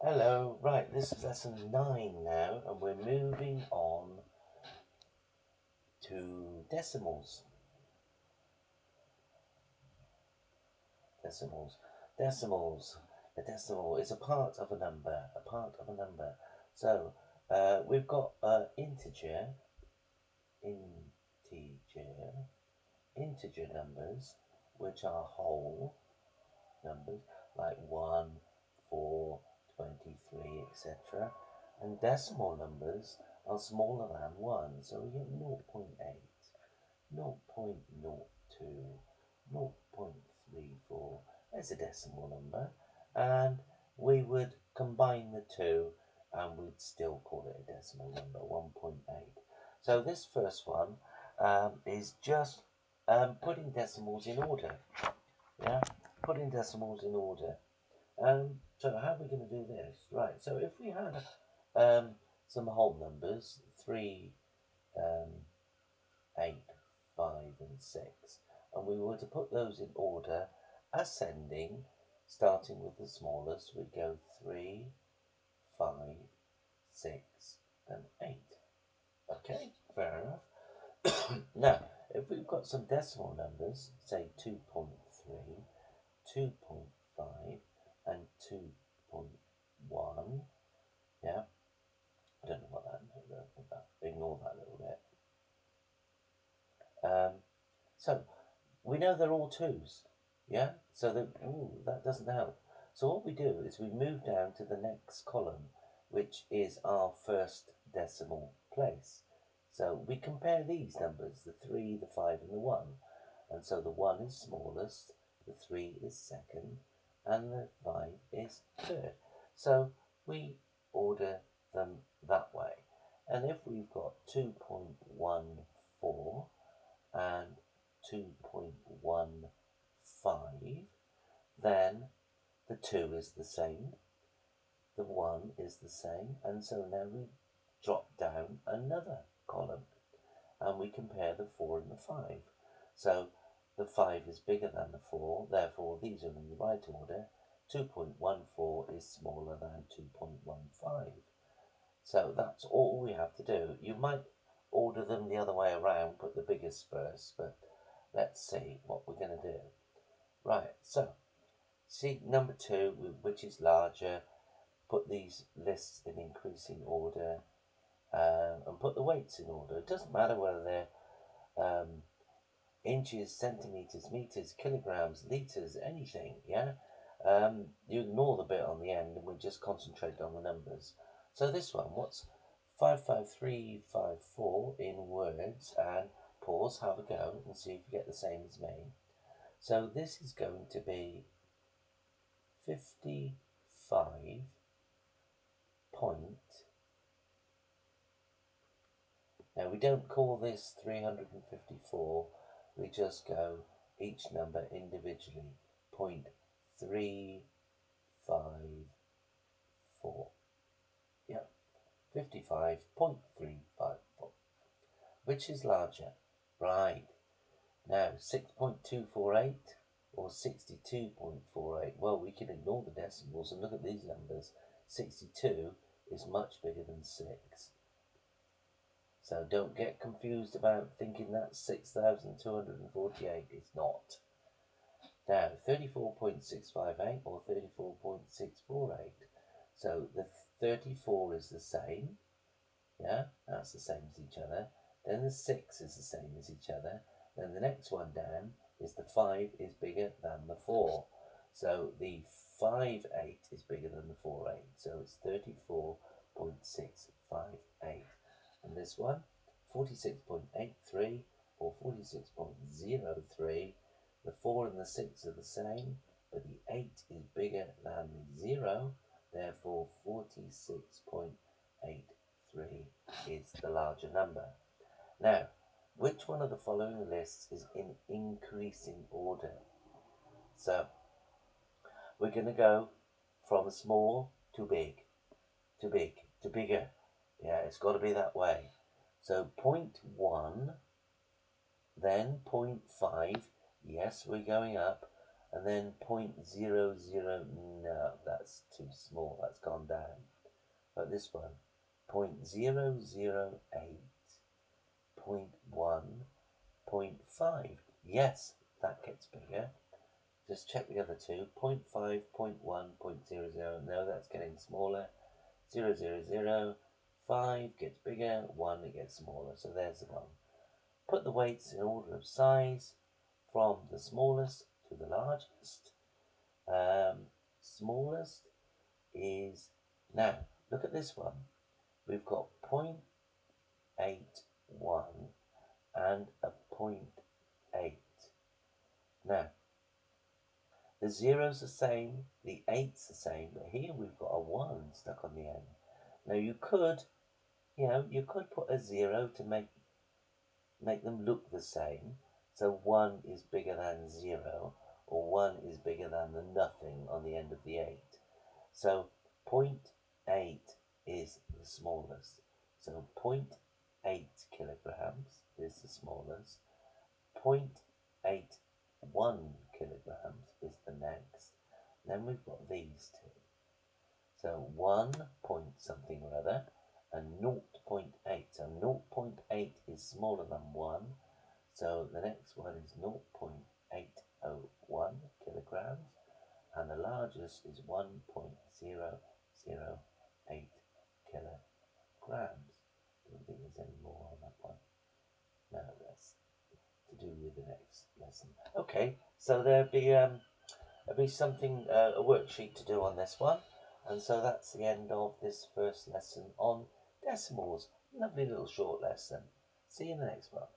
Hello, right, this is lesson 9 now, and we're moving on to decimals. Decimals. A decimal is a part of a number, So, we've got integer numbers, which are whole numbers, like 1, 4, 23, etc. And decimal numbers are smaller than 1, so we get 0.8, 0.02, 0.34 as a decimal number, and we would combine the two and we'd still call it a decimal number, 1.8. So this first one is just putting decimals in order. Yeah, putting decimals in order. So how are we going to do this? Right, so if we had some whole numbers, 3, 8, 5, and 6, and we were to put those in order, ascending, starting with the smallest, we'd go 3, 5, 6, and 8. Okay, fair enough. Now, if we've got some decimal numbers, say 2.3, 2.5, and 2.1, yeah, I don't know what that means, ignore that little bit. So we know they're all twos, yeah, so that doesn't help. So what we do is we move down to the next column, which is our first decimal place. So we compare these numbers, the 3, the 5, and the 1. And so the 1 is smallest, the 3 is second, and the 5 is third. So we order them that way. And if we've got 2.14 and 2.15, then the 2 is the same, the 1 is the same, and so now we drop down another column and we compare the 4 and the 5. So the 5 is bigger than the 4, therefore these are in the right order. 2.14 is smaller than 2.15. So that's all we have to do. You might order them the other way around, put the biggest first, but let's see what we're going to do. Right, so see number 2, which is larger, put these lists in increasing order, and put the weights in order. It doesn't matter whether they're inches, centimeters, meters, kilograms, liters, anything, yeah? You ignore the bit on the end and we just concentrate on the numbers. So this one, what's 55354 in words? And pause, have a go, and see if you get the same as me. So this is going to be 55 point. Now we don't call this 354, we just go each number individually, 0.354. Yep, 55.354. Which is larger? Right. Now 6.248 or 62.48. Well, we can ignore the decimals and look at these numbers. 62 is much bigger than 6. So don't get confused about thinking that's 6,248. It's not. Now, 34.658 or 34.648. So the 34 is the same. Yeah, that's the same as each other. Then the 6 is the same as each other. Then the next one down is the 5 is bigger than the 4. So the 5/8 is bigger than the 4/8. So it's 34.658. And this one, 46.83 or 46.03. The 4 and the 6 are the same, but the 8 is bigger than the 0. Therefore, 46.83 is the larger number. Now, which one of the following lists is in increasing order? So, we're going to go from small to big, to bigger. Yeah, it's got to be that way. So 0.1, then 0.5, yes, we're going up, and then 0.00, no. that's too small, that's gone down. But this one, 0.008, 0.1, 0.5. Yes, that gets bigger. Just check the other two. 0.5, 0.1, 0.00. No, that's getting smaller. 0.000. 5 gets bigger. 1, it gets smaller. So there's the one. Put the weights in order of size from the smallest to the largest. Smallest is, now look at this one. We've got 0.81 and a 0.8. Now, the zero's the same, the 8's the same, but here we've got a 1 stuck on the end. Now you could put a 0 to make them look the same. So 1 is bigger than 0, or 1 is bigger than the nothing on the end of the 8. So 0.8 is the smallest. So 0.8 kilograms is the smallest. 0.81 kilograms is the next. Then we've got these two. So 1 point something or other and 0.8. So 0.8 is smaller than 1. So the next one is 0.801 kilograms. And the largest is 1.008 kilograms. Don't think there's any more on that one. No, that's to do with the next lesson. Okay, so there'll be something, a worksheet to do on this one. And so that's the end of this first lesson on decimals. Lovely little short lesson. See you in the next one.